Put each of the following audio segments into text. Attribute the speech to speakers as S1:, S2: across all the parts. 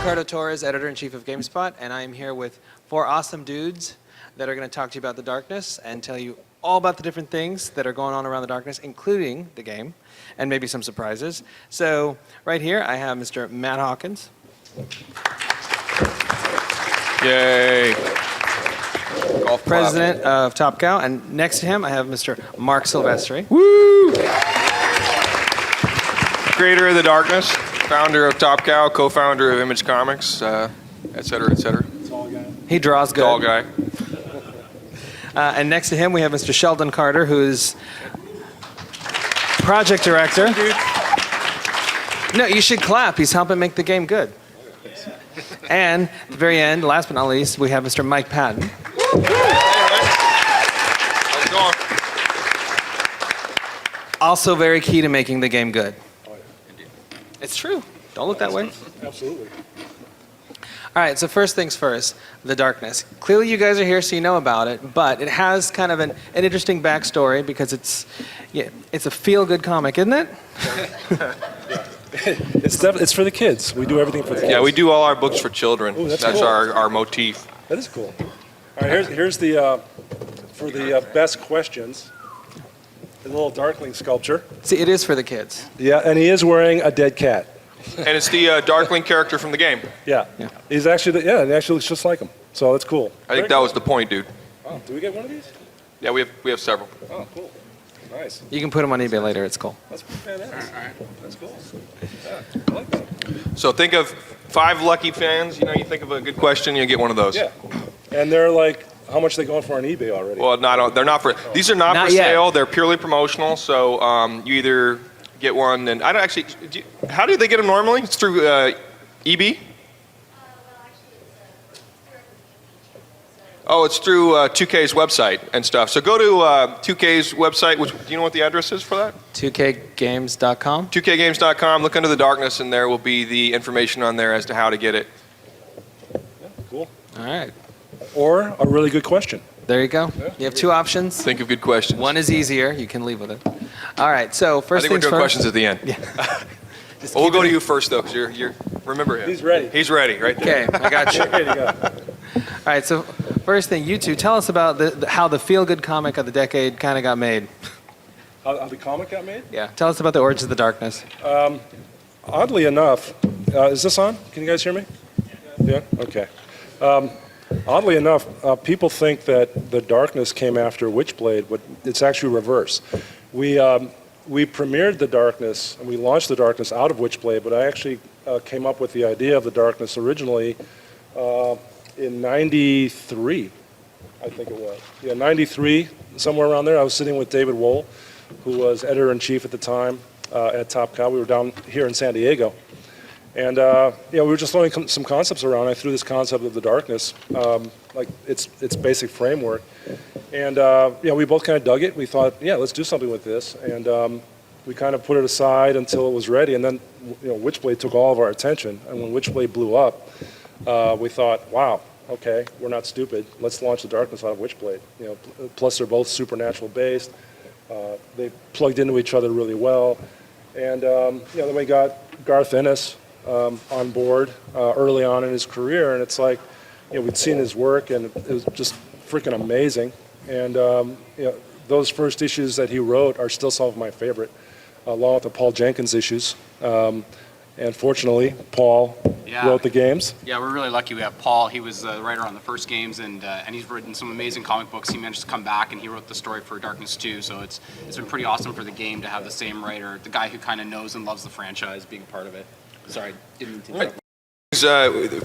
S1: Ricardo Torres, Editor-in-Chief of GameSpot, and I am here with 4 awesome dudes that are going to talk to you about the darkness and tell you all about the different things that are going on around the darkness, including the game, and maybe some surprises. So right here, I have Mr. Matt Hawkins.
S2: Yay. Golf
S1: President of Top Cow, and next to him, I have Mr. Marc Silvestre.
S2: Woo! Creator of the Darkness, founder of Top Cow, co-founder of Image Comics, et cetera, et cetera.
S3: Tall guy.
S1: He draws good.
S2: Tall guy.
S1: And next to him, we have Mr. Sheldon Carter, who's project director. No, you should clap. He's helping make the game good. And at the very end, last but not least, we have Mr. Mike Patton.
S2: How's it going?
S1: Also very key to making the game good. It's true. Don't look that way.
S3: Absolutely.
S1: All right, so first things first, the darkness. Clearly you guys are here so you know about it, but it has kind of an interesting backstory because it's a feel-good comic, isn't it?
S3: It's for the kids. We do everything for the kids.
S2: Yeah, we do all our books for children.
S3: Ooh, that's
S2: That's
S3: cool.
S2: our motif.
S3: That is cool. All right, here's the for the best questions. The little Darkling sculpture.
S1: See, it is for the kids.
S3: Yeah, and he is wearing a dead cat.
S2: And it's the Darkling character from the game.
S3: Yeah. He's actually it actually looks just like him. So that's cool.
S2: I think that was the point, dude.
S3: Oh, do we get one of these?
S2: Yeah, we have several.
S3: Oh, cool. Nice.
S1: You can put them on eBay later, it's cool.
S3: That's fantastic. That's cool. Yeah, I like that.
S2: So think of 5 lucky fans. You think of a good question, you get one of those.
S3: Yeah. And they're like, how much are they going for on eBay already?
S2: Well, they're not for. These are not for
S1: yet.
S2: sale. They're purely promotional. So you either get one, and I don't actually. How do they get them normally? It's through EB. Oh, it's through 2K's website and stuff. So go to 2K's website. Which, do you know what the address is for that?
S1: 2kgames.com.
S2: 2kgames.com. Look under the darkness, and there will be the information on there as to how to get it.
S3: Yeah, cool.
S1: All right.
S3: Or a really good question.
S1: There you go. You have 2 options.
S2: Think of good questions.
S1: One is easier. You can leave with it. All right, so
S2: I
S1: first
S2: think we're
S1: things
S2: doing
S1: first.
S2: questions at the end.
S1: Yeah.
S2: Well, we'll go to you first, though, because you're remember him.
S3: He's ready.
S2: He's ready, right there.
S1: Okay, I got you.
S3: Ready to go.
S1: All right, so first thing, you two, tell us about how the feel-good comic of the decade kind of got made.
S3: How the comic got made?
S1: Yeah, tell us about the Origins of the Darkness.
S3: Oddly enough, is this on? Can you guys hear me? Yeah? Okay. Oddly enough, people think that the Darkness came after Witchblade, but it's actually reverse. We premiered the Darkness, and we launched the Darkness out of Witchblade, but I actually came up with the idea of the Darkness originally in '93, I think it was. Yeah, '93, somewhere around there. I was sitting with David Wohl, who was editor-in-chief at the time at Top Cow. We were down here in San Diego. And we were just throwing some concepts around. I threw this concept of the darkness, like its basic framework. And we both kind of dug it. We thought, yeah, let's do something with this. And we kind of put it aside until it was ready. And then Witchblade took all of our attention. And when Witchblade blew up, we thought, wow, okay, we're not stupid. Let's launch the darkness out of Witchblade. Plus they're both supernatural based. They plugged into each other really well. And then we got Garth Ennis on board early on in his career, and it's like, we'd seen his work, and it was just freaking amazing. And those first issues that he wrote are still some of my favorite, along with the Paul Jenkins issues. And fortunately, Paul wrote the games.
S4: Yeah, we're really lucky we have Paul. He was the writer on the first games, and he's written some amazing comic books. He managed to come back, and he wrote the story for Darkness 2, so it's been pretty awesome for the game to have the same writer, the guy who kind of knows and loves the franchise, being a part of it. Sorry, didn't mean to interrupt.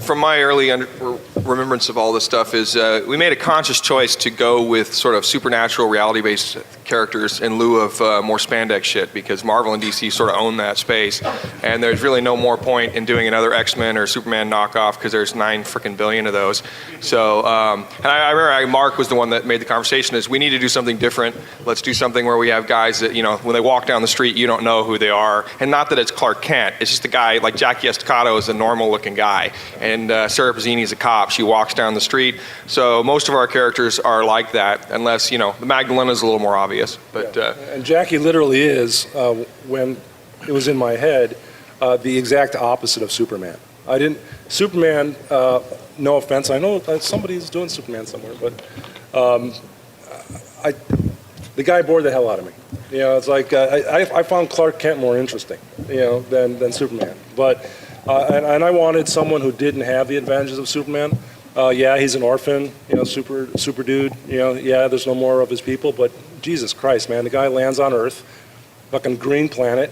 S2: From my early remembrance of all this stuff is we made a conscious choice to go with sort of supernatural reality-based characters in lieu of more spandex shit, because Marvel and DC sort of own that space, and there's really no more point in doing another X-Men or Superman knockoff because there's 9 freaking billion of those. So, and I remember Mark was the one that made the conversation is we need to do something different. Let's do something where we have guys that, when they walk down the street, you don't know who they are. And not that it's Clark Kent, it's just a guy like Jackie Estacado is a normal looking guy. And Sarah Pazzini's a cop. She walks down the street. So most of our characters are like that, unless, the Magdalena's a little more obvious. But
S3: and Jackie literally is, when it was in my head, the exact opposite of Superman. I didn't. Superman. No offense. I know somebody's doing Superman somewhere, but the guy bored the hell out of me. You know, it's like I found Clark Kent more interesting, you know, than Superman. But and I wanted someone who didn't have the advantages of Superman. Yeah, he's an orphan, you know, super dude. You know, yeah, there's no more of his people, but Jesus Christ, man, the guy lands on Earth, fucking green planet,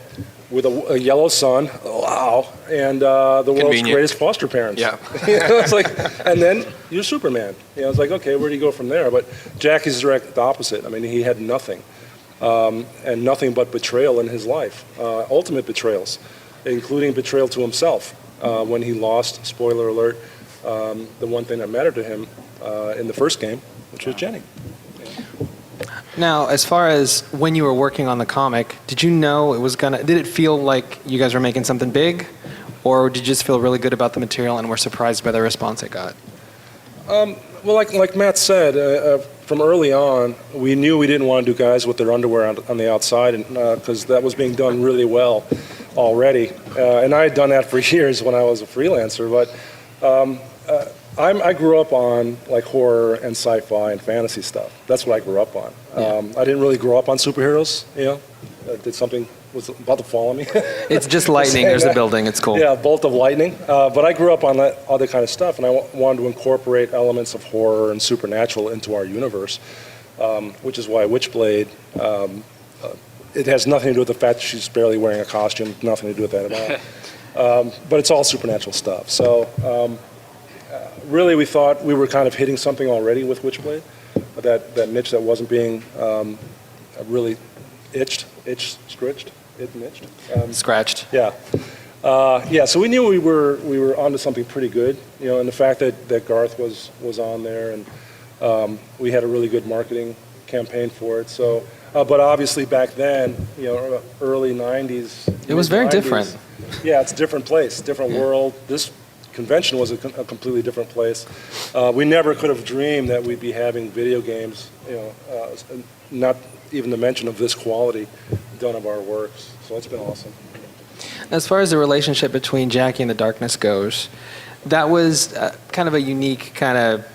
S3: with a yellow sun, wow, and the world's greatest foster parents.
S2: Yeah.
S3: You know, it's like, and then you're Superman. You know, it's like, okay, where do you go from there? But Jackie's the opposite. I mean, he had nothing, and nothing but betrayal in his life, ultimate betrayals, including betrayal to himself when he lost, spoiler alert, the one thing that mattered to him in the first game, which was Jenny.
S1: Now, as far as when you were working on the comic, did you know it was did it feel like you guys were making something big, or did you just feel really good about the material and were surprised by the response it got?
S3: Well, like Matt said, from early on, we knew we didn't want to do guys with their underwear on the outside, because that was being done really well already. And I had done that for years when I was a freelancer, but I grew up on like horror and sci-fi and fantasy stuff. That's what I grew up on. I didn't really grow up on superheroes. You know, did something was about to fall on me.
S1: It's just lightning. There's a building. It's cool.
S3: Yeah, bolt of lightning. But I grew up on that other kind of stuff, and I wanted to incorporate elements of horror and supernatural into our universe, which is why Witchblade. It has nothing to do with the fact that she's barely wearing a costume. Nothing to do with that at all. But it's all supernatural stuff. So. Really, we thought we were kind of hitting something already with Witchblade, that niche that wasn't being really scratched.
S1: Scratched.
S3: Yeah. Yeah, so we knew we were onto something pretty good, you know, and the fact that Garth was on there, and we had a really good marketing campaign for it. So, but obviously back then, you know, early 90s.
S1: It was very
S3: 90s,
S1: different.
S3: Yeah, it's a different place, different world. This convention was a completely different place. We never could have dreamed that we'd be having video games, you know, not even the mention of this quality done of our works. So it's been awesome.
S1: As far as the relationship between Jackie and the Darkness goes, that was kind of a unique, kind of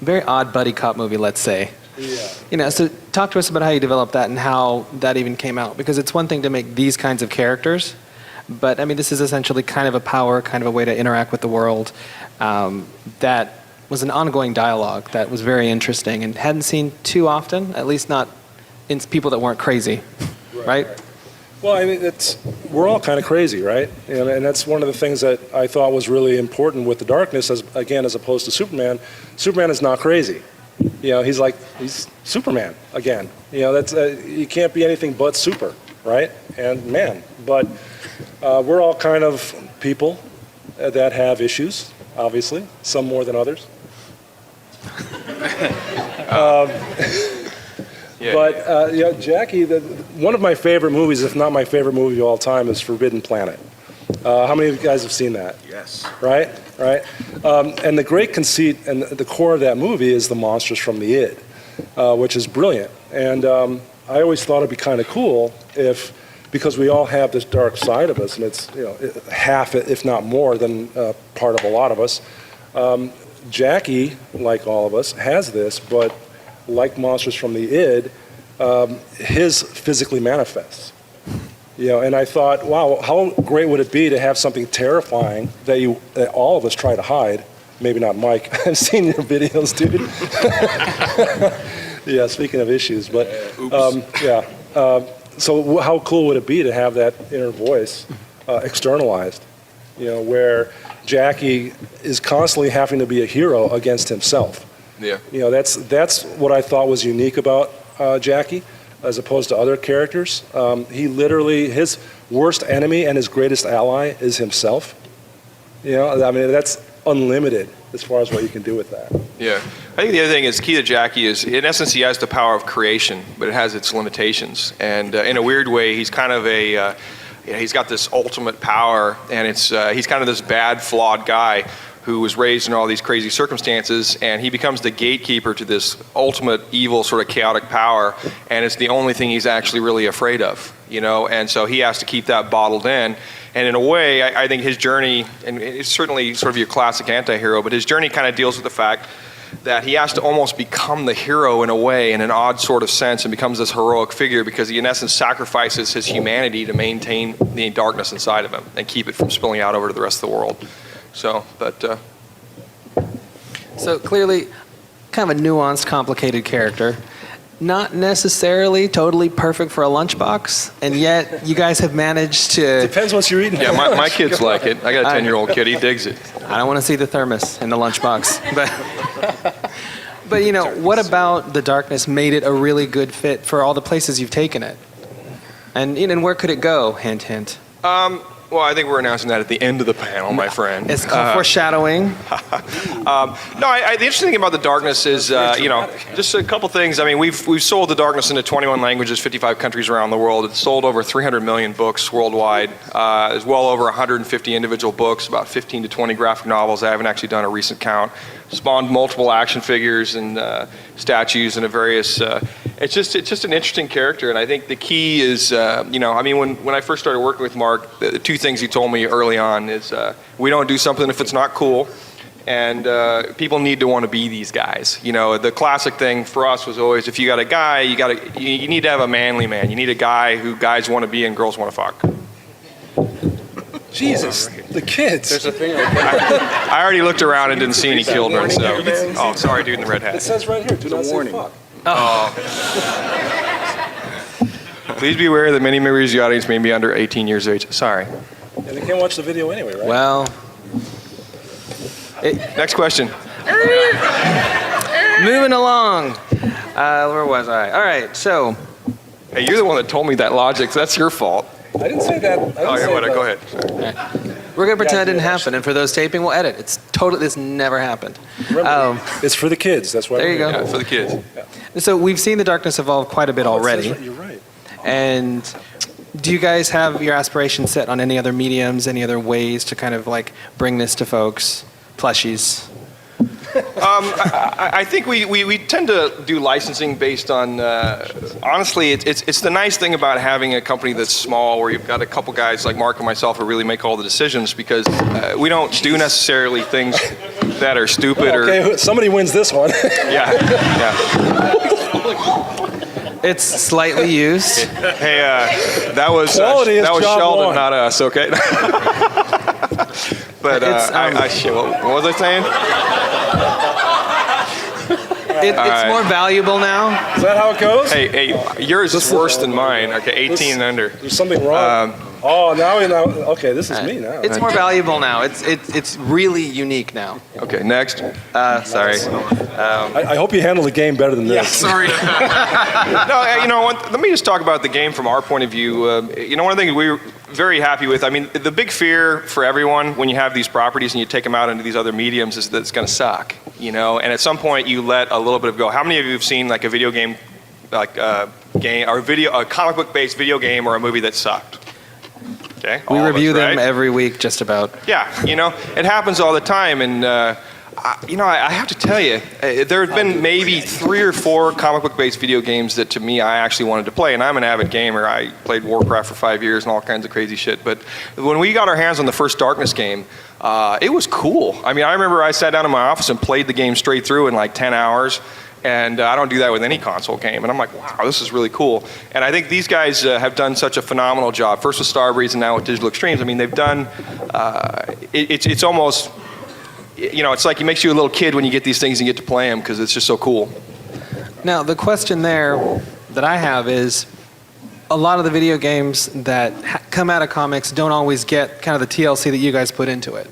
S1: very odd buddy cop movie, let's say.
S3: Yeah.
S1: You know, so talk to us about how you developed that and how that even came out, because it's one thing to make these kinds of characters. But, I mean, this is essentially kind of a power, kind of a way to interact with the world. That was an ongoing dialogue that was very interesting and hadn't seen too often, at least not in people that weren't crazy, right?
S3: Well, I mean, we're all kind of crazy, right? And that's one of the things that I thought was really important with the Darkness, as opposed to Superman. Superman is not crazy. You know, he's Superman again. You know, that's you can't be anything but super, right? And man, but we're all kind of people that have issues, obviously, some more than others. But you know, Jackie, one of my favorite movies, if not my favorite movie of all time, is Forbidden Planet. How many of you guys have seen that?
S2: Yes.
S3: Right? And the great conceit and the core of that movie is the monsters from the id, which is brilliant. And I always thought it'd be kind of cool because we all have this dark side of us, and it's, you know, half, if not more, than part of a lot of us. Jackie, like all of us, has this, but like monsters from the id, his physically manifests. You know, and I thought, wow, how great would it be to have something terrifying that all of us try to hide? Maybe not Mike. I've seen your videos, dude. Yeah, speaking of issues, but yeah. So how cool would it be to have that inner voice externalized? You know, where Jackie is constantly having to be a hero against himself.
S2: Yeah.
S3: You know, that's what I thought was unique about Jackie, as opposed to other characters. He literally, his worst enemy and his greatest ally is himself. You know, I mean, that's unlimited as far as what you can do with that.
S2: Yeah. I think the other thing is key to Jackie is, in essence, he has the power of creation, but it has its limitations. And in a weird way, he's kind of he's got this ultimate power, and he's kind of this bad, flawed guy who was raised in all these crazy circumstances, and he becomes the gatekeeper to this ultimate evil sort of chaotic power, and it's the only thing he's actually really afraid of, you know, and so he has to keep that bottled in. And in a way, I think his journey, and it's certainly sort of your classic anti-hero, but his journey kind of deals with the fact that he has to almost become the hero in a way, in an odd sort of sense, and becomes this heroic figure because he in essence sacrifices his humanity to maintain the darkness inside of him and keep it from spilling out over to the rest of the world. So, but...
S1: So clearly, kind of a nuanced, complicated character. Not necessarily totally perfect for a lunchbox, and yet you guys have managed to...
S3: Depends what you're eating.
S2: Yeah, my kids like it. I got a 10-year-old kid. He digs it.
S1: I don't want to see the thermos in the lunchbox. But you know, what about the darkness made it a really good fit for all the places you've taken it? And, you know, and where could it go? Hint, hint.
S2: Well, I think we're announcing that at the end of the panel, my friend.
S1: It's called foreshadowing.
S2: The interesting thing about the darkness is, just a couple things. I mean, we've sold the darkness into 21 languages, 55 countries around the world. It's sold over 300 million books worldwide. There's well over 150 individual books, about 15 to 20 graphic novels. I haven't actually done a recent count. Spawned multiple action figures and statues and a various. It's just an interesting character, and I think the key is, when I first started working with Marc, the two things he told me early on is we don't do something if it's not cool, and people need to want to be these guys. You know, the classic thing for us was always if you got a guy, you need to have a manly man. You need a guy who guys want to be and girls want to fuck.
S3: Jesus, the kids.
S5: There's a thing.
S2: I already looked around and didn't see any children, so. Oh, sorry, dude in the red hat.
S3: It says right here, do not say fuck.
S2: Please be aware that many members of the audience may be under 18 years of age. Sorry.
S3: And they can't watch the video anyway, right?
S1: Well,
S2: Next question.
S1: moving along. Where was I? All right, so
S2: Hey, you're the one that told me that logic, so that's your fault.
S3: I didn't say that.
S2: Go ahead.
S1: we're gonna pretend it didn't happen, and for those taping, we'll edit. This never happened.
S3: Remember, it's for the kids. That's why.
S1: There you go.
S2: Yeah, for the kids.
S1: So we've seen the darkness evolve quite a bit already.
S3: You're right.
S1: And do you guys have your aspirations set on any other mediums, any other ways to kind of like bring this to folks? Plushies.
S2: I think we tend to do licensing based on, honestly, it's the nice thing about having a company that's small where you've got a couple guys like Marc and myself who really make all the decisions because we don't do necessarily things that are stupid
S3: Okay, somebody wins this one.
S2: Yeah.
S1: It's slightly used.
S2: Hey, that was
S3: Quality is job
S2: Sheldon,
S3: one.
S2: not us, okay? But what was I saying?
S1: It's more valuable now.
S3: Is that how it goes?
S2: Hey, yours is worse than mine. Okay, 18 and under.
S3: There's something wrong. Now we know. Okay, this is me now.
S1: It's more valuable now. It's really unique now.
S2: Okay, next.
S1: Sorry.
S3: I hope you handle the game better than this.
S2: Sorry. No, let me just talk about the game from our point of view. One of the things we were very happy with, I mean, the big fear for everyone when you have these properties and you take them out into these other mediums is that it's going to suck, and at some point you let a little bit of go. How many of you have seen like a video game, like a comic book based video game or a movie that sucked? Okay.
S1: We review them
S2: right?
S1: every week, just about.
S2: Yeah, it happens all the time, and I have to tell you, there have been maybe 3 or 4 comic book-based video games that, to me, I actually wanted to play, and I'm an avid gamer. I played Warcraft for 5 years and all kinds of crazy shit. But when we got our hands on the first Darkness game, it was cool. I mean, I remember I sat down in my office and played the game straight through in like 10 hours. And I don't do that with any console game. And I'm like, wow, this is really cool. And I think these guys have done such a phenomenal job. First with Starbreeze and now with Digital Extremes. I mean, they've done, it's almost, it's like it makes you a little kid when you get these things and you get to play them because it's just so cool.
S1: Now, the question there that I have is, a lot of the video games that come out of comics don't always get kind of the TLC that you guys put into it.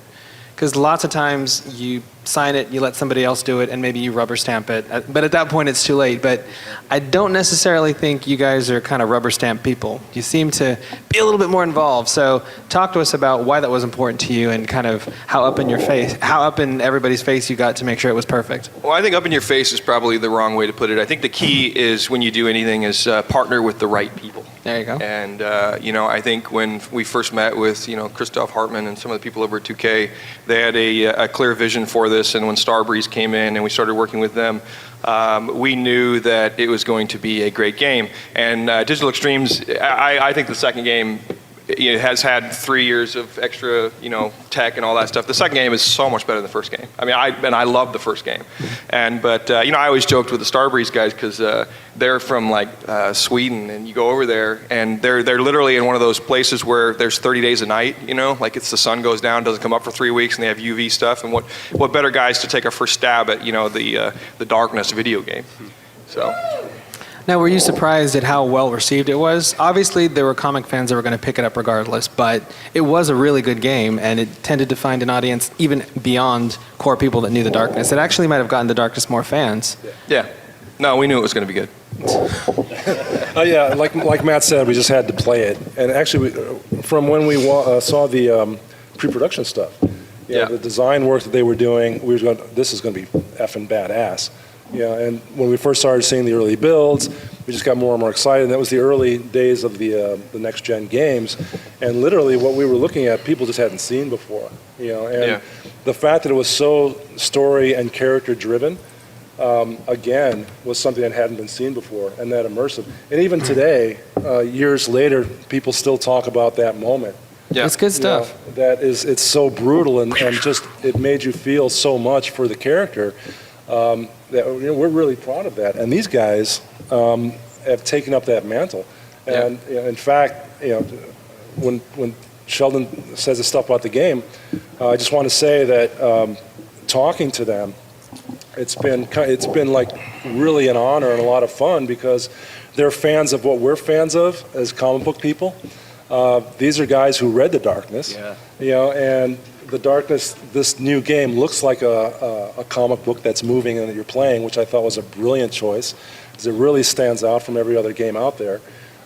S1: Because lots of times you sign it, you let somebody else do it, and maybe you rubber stamp it. But at that point, it's too late. But I don't necessarily think you guys are kind of rubber stamp people. You seem to be a little bit more involved. So talk to us about why that was important to you and kind of how up in everybody's face you got to make sure it was perfect.
S2: Well, I think up in your face is probably the wrong way to put it. I think the key is when you do anything is partner with the right people.
S1: There you go.
S2: And, I think when we first met with, Christoph Hartmann and some of the people over at 2K, they had a clear vision for this. And when Starbreeze came in and we started working with them, we knew that it was going to be a great game. And Digital Extremes, I think the second game it has had 3 years of extra, tech and all that stuff. The second game is so much better than the first game. I mean, I loved the first game, but I always joked with the Starbreeze guys because they're from like Sweden, and you go over there, and they're literally in one of those places where there's 30 days a night. Like it's the sun goes down, doesn't come up for 3 weeks, and they have UV stuff. And what better guys to take a first stab at the Darkness video game? So.
S1: Now, were you surprised at how well received it was? Obviously, there were comic fans that were going to pick it up regardless, but it was a really good game, and it tended to find an audience even beyond core people that knew the Darkness. It actually might have gotten the Darkness more fans.
S2: Yeah. No, we knew it was going to be good.
S3: Yeah, like Matt said, we just had to play it. And actually, from when we saw the pre-production stuff, the design work that they were doing, we were going, this is going to be effing badass. And when we first started seeing the early builds, we just got more and more excited. And that was the early days of the next-gen games. And literally what we were looking at, people just hadn't seen before. And the fact that it was so story and character-driven, again, was something that hadn't been seen before, and that immersive. And even today, years later, people still talk about that moment.
S1: Yeah. It's good stuff.
S3: It's so brutal, and just it made you feel so much for the character. That we're really proud of that, and these guys have taken up that mantle. And in fact, when Sheldon says this stuff about the game, I just want to say that talking to them, it's been like really an honor and a lot of fun because they're fans of what we're fans of as comic book people. These are guys who read The Darkness, and The Darkness, this new game looks like a comic book that's moving and that you're playing, which I thought was a brilliant choice, because it really stands out from every other game out there.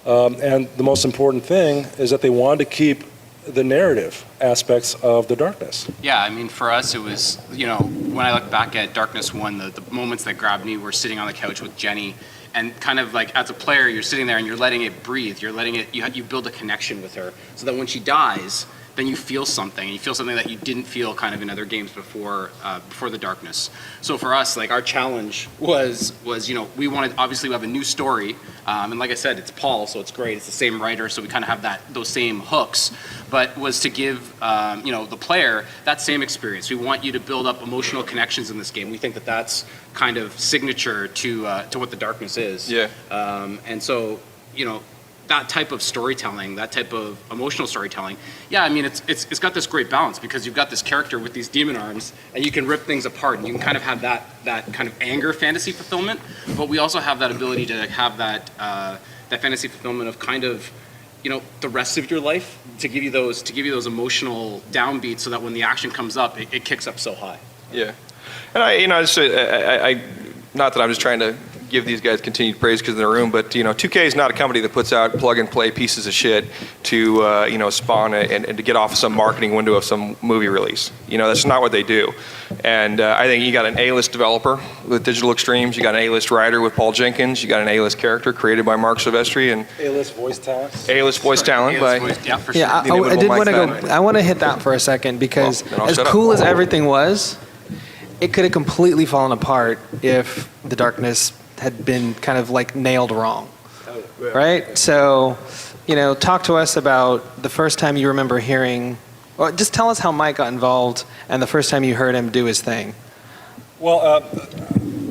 S3: And the most important thing is that they wanted to keep the narrative aspects of The Darkness.
S4: Yeah, I mean, for us, it was, when I look back at Darkness 1, the moments that grabbed me were sitting on the couch with Jenny, and kind of like as a player, you're sitting there and you're letting it breathe. You're letting it, you build a connection with her so that when she dies, then you feel something, and you feel something that you didn't feel kind of in other games before The Darkness. So for us, like our challenge was we wanted, obviously we have a new story, and like I said, it's Paul, so it's great. It's the same writer, so we kind of have those same hooks, but was to give the player that same experience. We want you to build up emotional connections in this game. We think that that's kind of signature to what The Darkness is.
S2: Yeah.
S4: And so that type of storytelling, that type of emotional storytelling, I mean, it's got this great balance because you've got this character with these demon arms, and you can rip things apart, and you can kind of have that kind of anger fantasy fulfillment, but we also have that ability to have that fantasy fulfillment of kind of the rest of your life, to give you those emotional downbeats, so that when the action comes up, it kicks up so high.
S2: Yeah, and I not that I'm just trying to give these guys continued praise because in the room, but 2K is not a company that puts out plug and play pieces of shit to spawn and to get off some marketing window of some movie release. That's not what they do. And I think you got an A-list developer with Digital Extremes, you got an A-list writer with Paul Jenkins, you got an A-list character created by Marc Silvestre, and
S3: A-list voice talent.
S2: A-list voice talent by
S4: for sure.
S1: I did want to go. I want to hit that for a second because as cool as everything was, it could have completely fallen apart if The Darkness had been kind of like nailed wrong, right? So, talk to us about the first time you remember hearing, or just tell us how Mike got involved and the first time you heard him do his thing.
S3: Well,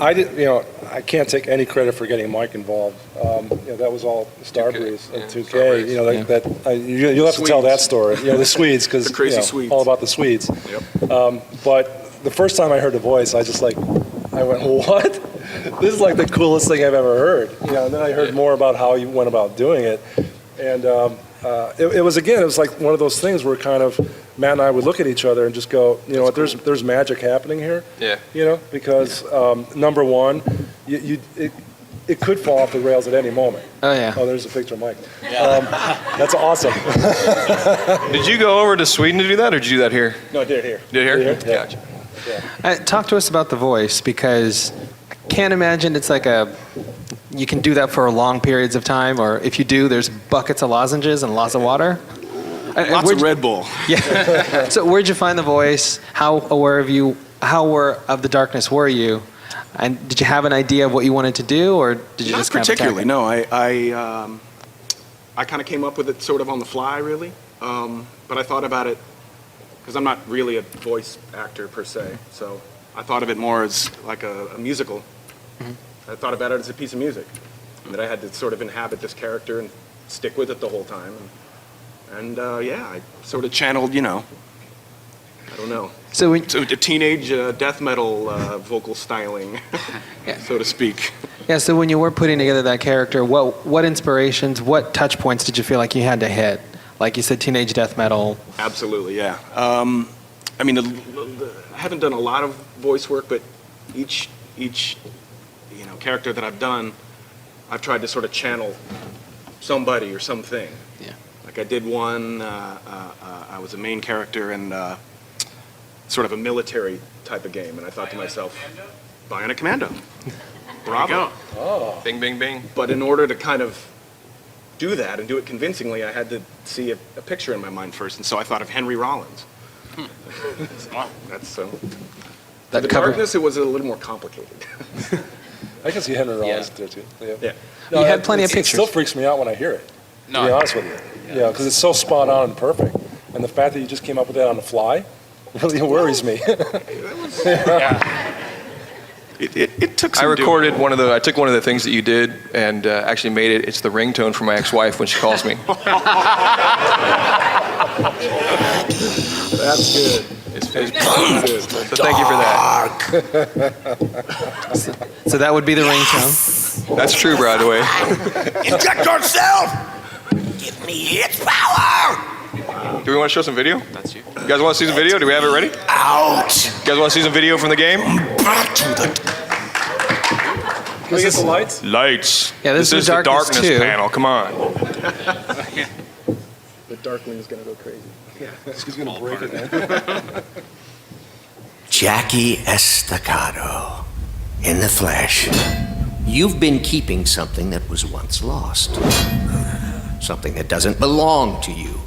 S3: I can't take any credit for getting Mike involved. That was all Starbreeze and 2K.
S2: Starbreeze.
S3: You'll have to tell that story. The Swedes, because
S5: Swedes.
S3: all about the Swedes.
S5: Yep.
S3: But the first time I heard the voice, I went, what? This is like the coolest thing I've ever heard. And then I heard more about how you went about doing it. And it was like one of those things where kind of Matt and I would look at each other and just go, there's magic happening here.
S2: Yeah.
S3: Because number one, it could fall off the rails at any moment.
S1: Oh, yeah.
S3: Oh, there's a picture of Mike. That's awesome.
S2: Did you go over to Sweden to do that, or did you do that here?
S3: No, I did it here.
S2: Did it here?
S3: Yeah.
S2: Gotcha.
S1: Talk to us about the voice, because I can't imagine it's like you can do that for long periods of time, or if you do, there's buckets of lozenges and lots of water.
S5: Lots of Red Bull.
S1: Yeah. So where'd you find the voice? How aware of The Darkness were you? And did you have an idea of what you wanted to do, or did you
S5: Not
S1: just kind of
S5: particularly.
S1: attack it?
S5: No, I kind of came up with it sort of on the fly, really. but I thought about it because I'm not really a voice actor per se, so I thought of it more as like a musical. I thought about it as a piece of music, and that I had to sort of inhabit this character and stick with it the whole time. And yeah, I sort of channeled, I don't know,
S1: So when,
S5: so a teenage death metal vocal styling, so to speak.
S1: yeah, so when you were putting together that character, what inspirations, what touch points did you feel like you had to hit? Like you said, teenage death metal.
S5: Absolutely, yeah. I mean, I haven't done a lot of voice work, but each character that I've done, I've tried to sort of channel somebody or something.
S1: Yeah.
S5: Like I did one, I was a main character in sort of a military type of game, and I thought to myself, Bionic Commando. Bravo.
S2: Oh. Bing, bing, bing.
S5: But in order to kind of do that and do it convincingly, I had to see a picture in my mind first, and so I thought of Henry Rollins. That's so.
S1: That
S5: The
S1: cover.
S5: darkness, it was a little more complicated.
S3: I can see Henry Rollins there too.
S5: Yeah.
S1: You had plenty of
S3: It
S1: pictures.
S3: still freaks me out when I hear it, to be honest with you. Yeah, because it's so spot on and perfect. And the fact that you just came up with that on the fly really worries me.
S5: It took
S2: I
S5: some
S2: recorded I took one of the things that you did and actually made it. It's the ringtone for my ex-wife when she calls me.
S5: That's good.
S2: It's good. So thank you for that.
S1: So that would be the ringtone.
S2: That's true, by the way.
S6: Inject yourself! Give me its power!
S2: Do we want to show some video?
S4: That's you.
S2: You guys want to see some video? Do we have it ready? You
S6: Out!
S2: guys want to see some video from the game?
S6: Back to the...
S3: Can we get the lights?
S2: Lights.
S1: Yeah, this is
S2: the
S1: Darkness
S2: darkness
S1: 2.
S2: panel. Come on.
S5: The Darkling is going to go crazy.
S3: He's going to break it.
S6: Jackie Estacado, in the flesh. You've been keeping something that was once lost. Something that doesn't belong to you.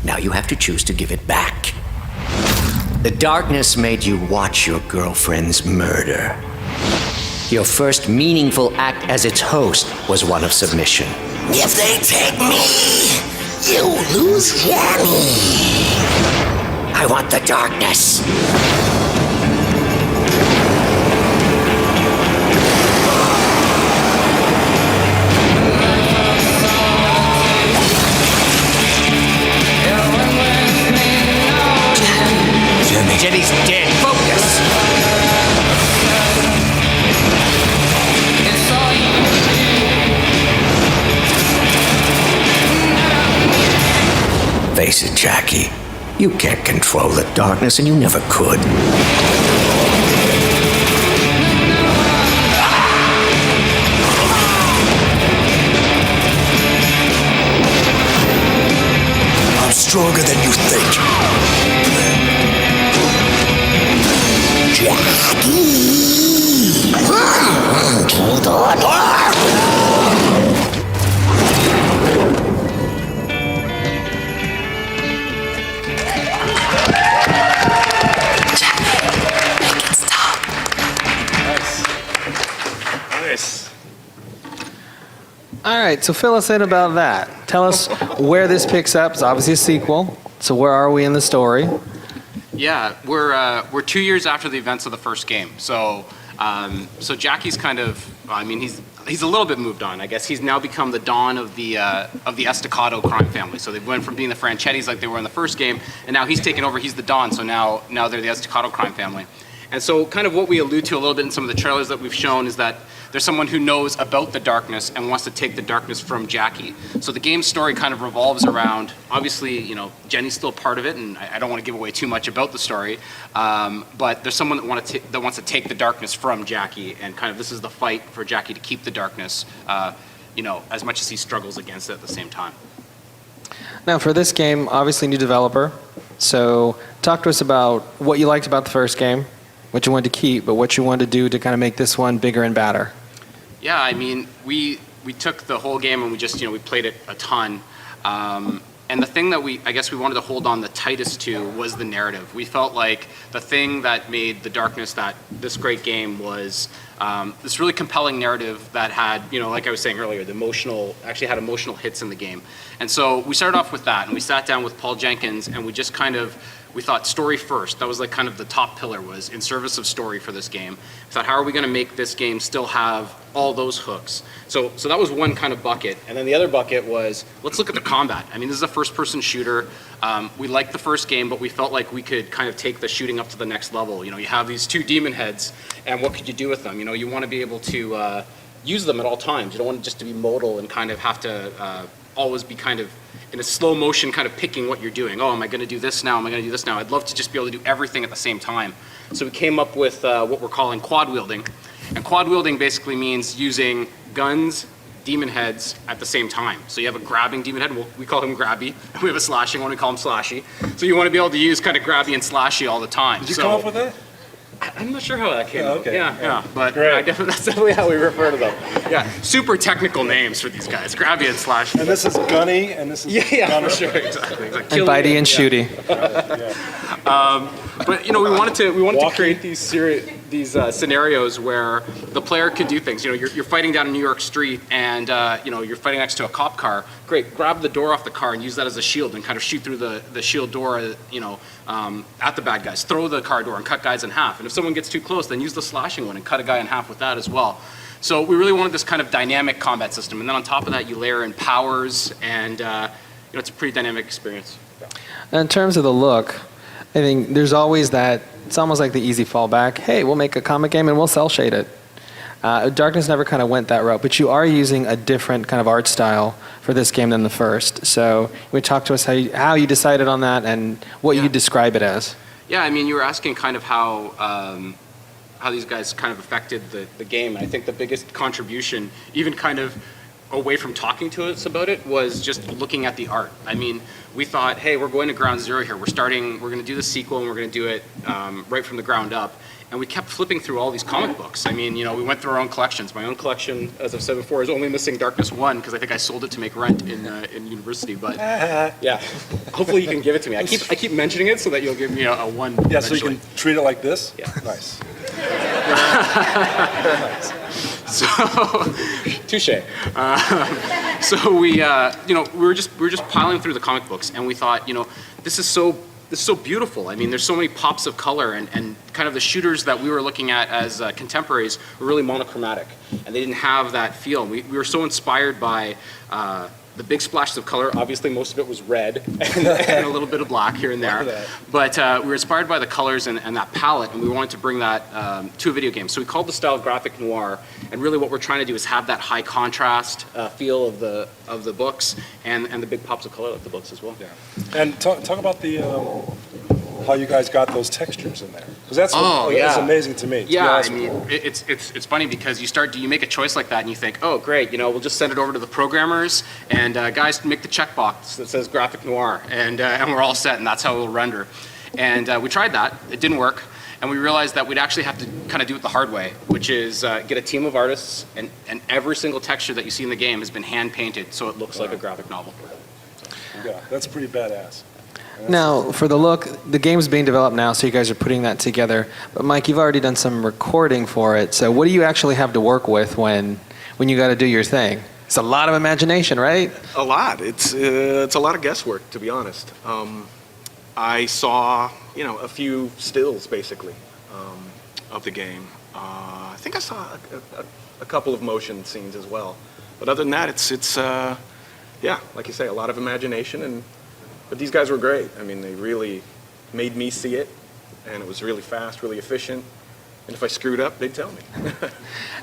S6: Now you have to choose to give it back. The darkness made you watch your girlfriend's murder. Your first meaningful act as its host was one of submission. If they take me, you lose Jenny. I want the darkness. Jenny's dead. Focus. Face it, Jackie. You can't control the darkness, and you never could. I'm stronger than you think. Jackie! To the door!
S5: Nice.
S1: All right, so fill us in about that. Tell us where this picks up. It's obviously a sequel. So where are we in the story?
S4: Yeah, we're 2 years after the events of the first game. So Jackie's kind of, I mean, he's a little bit moved on. I guess he's now become the Don of the Estacado crime family. So they went from being the Franchettis like they were in the first game, and now he's taken over. He's the Don. So now they're the Estacado crime family. And so kind of what we allude to a little bit in some of the trailers that we've shown is that there's someone who knows about the darkness and wants to take the darkness from Jackie. So the game's story kind of revolves around, obviously, Jenny's still part of it, and I don't want to give away too much about the story, but there's someone that wants to take the darkness from Jackie, and kind of this is the fight for Jackie to keep the darkness, as much as he struggles against it at the same time.
S1: Now, for this game, obviously new developer. So talk to us about what you liked about the first game, what you wanted to keep, but what you wanted to do to kind of make this one bigger and badder.
S4: Yeah, I mean, we took the whole game and we just, we played it a ton. And the thing that I guess we wanted to hold on the tightest to was the narrative. We felt like the thing that made The Darkness this great game was this really compelling narrative that had, like I was saying earlier, actually had emotional hits in the game. And so we started off with that, and we sat down with Paul Jenkins, and we just we thought story first. That was like kind of the top pillar, was in service of story for this game. We thought, how are we going to make this game still have all those hooks? So that was one kind of bucket. And then the other bucket was, let's look at the combat. I mean, this is a first-person shooter. We liked the first game, but we felt like we could kind of take the shooting up to the next level. You have these 2 demon heads, and what could you do with them? You want to be able to use them at all times. You don't want it just to be modal and kind of have to always be kind of in a slow motion kind of picking what you're doing. Oh, am I going to do this now? Am I going to do this now? I'd love to just be able to do everything at the same time. So we came up with what we're calling quad wielding. And quad wielding basically means using guns, demon heads at the same time. So you have a grabbing demon head, we call him Grabby. We have a slashing one, we call him Slashy. So you want to be able to use kind of Grabby and Slashy all the time.
S3: Did you come up with that?
S4: I'm not sure how that came out.
S3: Okay.
S4: Yeah. But
S3: Great.
S4: that's definitely how we refer to them. Yeah, super technical names for these guys, Grabby and Slashy.
S3: And this is Gunny, and this is
S4: Yeah, for sure, exactly.
S1: And bitey and shooty.
S4: But we wanted to create these scenarios where the player could do things. You're fighting down a New York street, and you're fighting next to a cop car. Great, grab the door off the car and use that as a shield, and kind of shoot through the shield door, at the bad guys. Throw the car door and cut guys in half. And if someone gets too close, then use the slashing one and cut a guy in half with that as well. So we really wanted this kind of dynamic combat system, and then on top of that, you layer in powers, and it's a pretty dynamic experience.
S1: In terms of the look, I think there's always that, it's almost like the easy fallback. Hey, we'll make a comic game and we'll cell shade it. Darkness never kind of went that route, but you are using a different kind of art style for this game than the first. So we talk to us how you decided on that and what you describe it as.
S4: Yeah, I mean, you were asking kind of how these guys kind of affected the game. And I think the biggest contribution, even kind of away from talking to us about it, was just looking at the art. I mean, we thought, hey, we're going to ground zero here. We're going to do the sequel, and we're going to do it right from the ground up. And we kept flipping through all these comic books. I mean, we went through our own collections. My own collection, as I've said before, is only missing Darkness 1, because I think I sold it to make rent in university. But yeah, hopefully you can give it to me. I keep mentioning it so that you'll give me a 1
S3: Yeah,
S4: eventually.
S3: so you can treat it like this?
S4: Yeah.
S3: Nice.
S4: So, touche. So we were just piling through the comic books, and we thought, this is so beautiful. I mean, there's so many pops of color, and kind of the shooters that we were looking at as contemporaries were really monochromatic, and they didn't have that feel. We were so inspired by the big splashes of color. Obviously, most of it was red and a little bit of black here and there. But we were inspired by the colors and that palette, and we wanted to bring that to a video game. So we called the style graphic noir, and really what we're trying to do is have that high contrast feel of the books and the big pops of color like the books as well.
S3: Yeah. And talk about the how you guys got those textures in there, because that's amazing to me.
S4: Yeah, I mean, it's funny because you make a choice like that and you think, oh great, we'll just send it over to the programmers and guys make the checkbox that says graphic noir, and we're all set, and that's how it'll render. And we tried that, it didn't work, and we realized that we'd actually have to kind of do it the hard way, which is get a team of artists, and every single texture that you see in the game has been hand painted so it looks like a graphic novel.
S3: Yeah, that's pretty badass.
S1: Now, for the look, the game's being developed now, so you guys are putting that together. But Mike, you've already done some recording for it. So what do you actually have to work with when you got to do your thing? It's a lot of imagination, right?
S5: A lot. It's a lot of guesswork, to be honest. I saw, a few stills, basically, of the game. I think I saw a couple of motion scenes as well. But other than that, it's like you say, a lot of imagination. But these guys were great. I mean, they really made me see it, and it was really fast, really efficient. And if I screwed up, they'd tell me.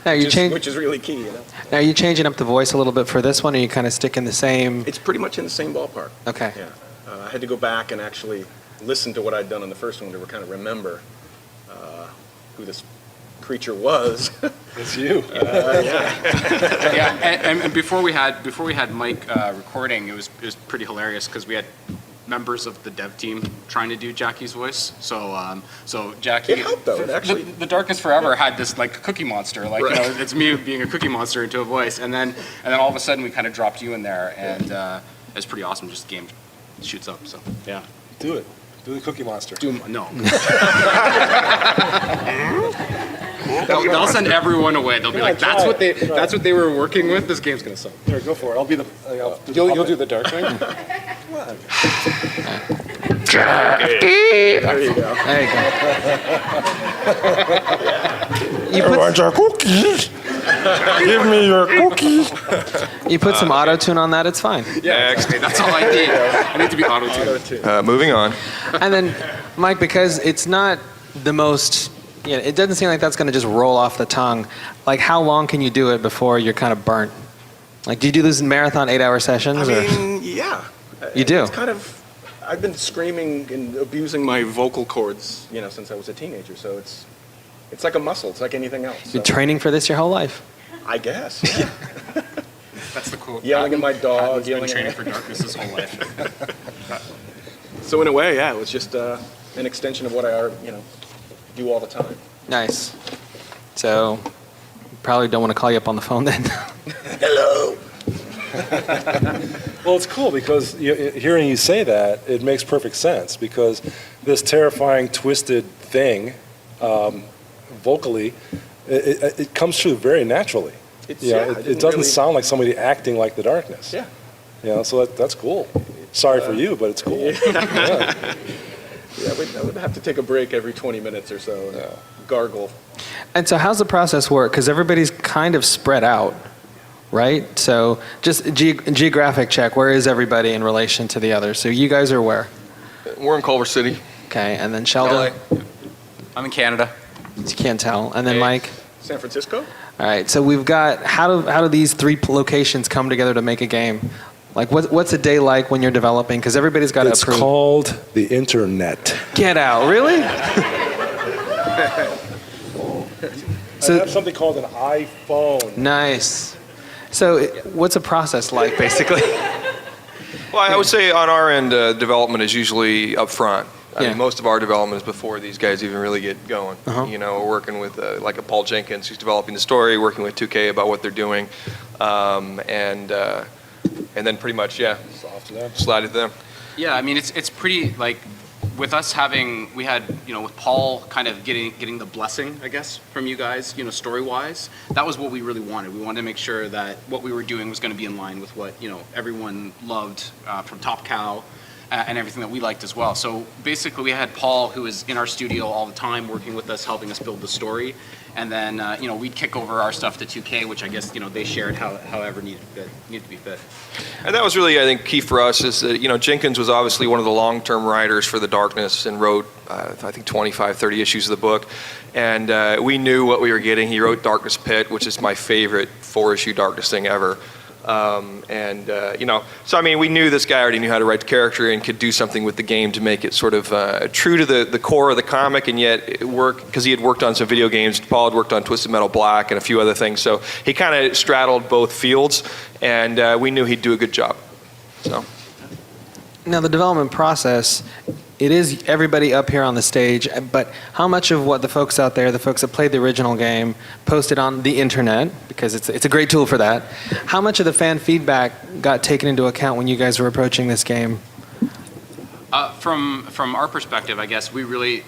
S1: Now
S5: which is really key,
S1: Now, are you changing up the voice a little bit for this one, or are you kind of sticking the same?
S5: It's pretty much in the same ballpark.
S1: Okay.
S5: Yeah. I had to go back and actually listen to what I'd done on the first one to kind of remember who this creature was.
S3: It's you.
S4: Yeah, and before we had Mike recording, it was pretty hilarious because we had members of the dev team trying to do Jackie's voice. So Jackie,
S5: It helped, though. It actually-
S4: the Darkness Forever had this like cookie monster, like
S5: Right.
S4: it's me being a cookie monster into a voice, and then all of a sudden we kind of dropped you in there, and it's pretty awesome. Just game shoots up. So yeah.
S3: Do it. Do the Cookie Monster.
S4: No. They'll send everyone away. They'll be like,
S3: try it.
S4: that's what they were working with. This game's gonna suck.
S3: Here, go for it. I'll be the.
S5: You'll do the dark thing?
S1: There you go.
S3: your cookies. Give me your cookies.
S1: You put some auto tune on that, it's fine.
S4: Yeah, exactly. That's all I need. I need to be auto-tuned.
S2: Moving on.
S1: And then, Mike, because it's not the most, it doesn't seem like that's going to just roll off the tongue. Like, how long can you do it before you're kind of burnt? Like, do you do this in marathon 8-hour sessions?
S5: I mean, yeah.
S1: You do?
S5: It's kind of, I've been screaming and abusing my vocal cords, since I was a teenager. So it's like a muscle. It's like anything else.
S1: You've been training for this your whole life.
S5: I guess.
S4: That's the quote.
S5: Yelling at my dog.
S4: Patton's been
S5: Yelling
S4: training
S5: at
S4: for darkness his whole life.
S5: So in a way, yeah, it was just an extension of what I, do all the time.
S1: Nice. So, probably don't want to call you up on the phone then.
S5: Hello.
S3: Well, it's cool because hearing you say that, it makes perfect sense because this terrifying, twisted thing, vocally, it comes through very naturally.
S5: It
S3: doesn't
S5: really
S3: sound like somebody acting like the darkness.
S5: Yeah.
S3: So that's cool. Sorry for you, but it's cool. Yeah.
S5: I would have to take a break every 20 minutes or so and gargle.
S1: And so how's the process work? Because everybody's kind of spread out, right? So just geographic check. Where is everybody in relation to the others? So you guys are where?
S2: We're in Culver City.
S1: Okay, and then Sheldon?
S4: I'm in Canada.
S1: You can't tell. And then Mike?
S5: San Francisco?
S1: All right, so we've got, how do these three locations come together to make a game? Like, what's a day like when you're developing? Because everybody's got to approve.
S3: It's called the internet.
S1: Get out, really?
S3: I have something called an iPhone.
S1: Nice. So what's a process like, basically?
S2: Well, I would say on our end, development is usually up front. I
S1: Yeah.
S2: mean, most of our development is before these guys even really get going.
S1: Uh-huh.
S2: We're working with like a Paul Jenkins who's developing the story, working with 2K about what they're doing, and then pretty much, slide it to them.
S4: Yeah, I mean, it's pretty, like, with us we had, with Paul kind of getting the blessing, I guess, from you guys, story-wise, that was what we really wanted. We wanted to make sure that what we were doing was going to be in line with what, everyone loved from Top Cow and everything that we liked as well. So basically, we had Paul, who was in our studio all the time, working with us, helping us build the story. And then, we'd kick over our stuff to 2K, which I guess, they shared however needed to be fit.
S2: And that was really, I think, key for us is that, Jenkins was obviously one of the long-term writers for The Darkness and wrote, I think, 25, 30 issues of the book. And we knew what we were getting. He wrote Darkness Pit, which is my favorite 4-issue Darkness thing ever. So I mean, we knew this guy already knew how to write the character and could do something with the game to make it sort of true to the core of the comic, and yet it work because he had worked on some video games. Paul had worked on Twisted Metal Black and a few other things, so he kind of straddled both fields, and we knew he'd do a good job. So.
S1: Now, the development process, it is everybody up here on the stage, but how much of what the folks out there, the folks that played the original game, posted on the internet, because it's a great tool for that, how much of the fan feedback got taken into account when you guys were approaching this game?
S4: From our perspective, I guess, we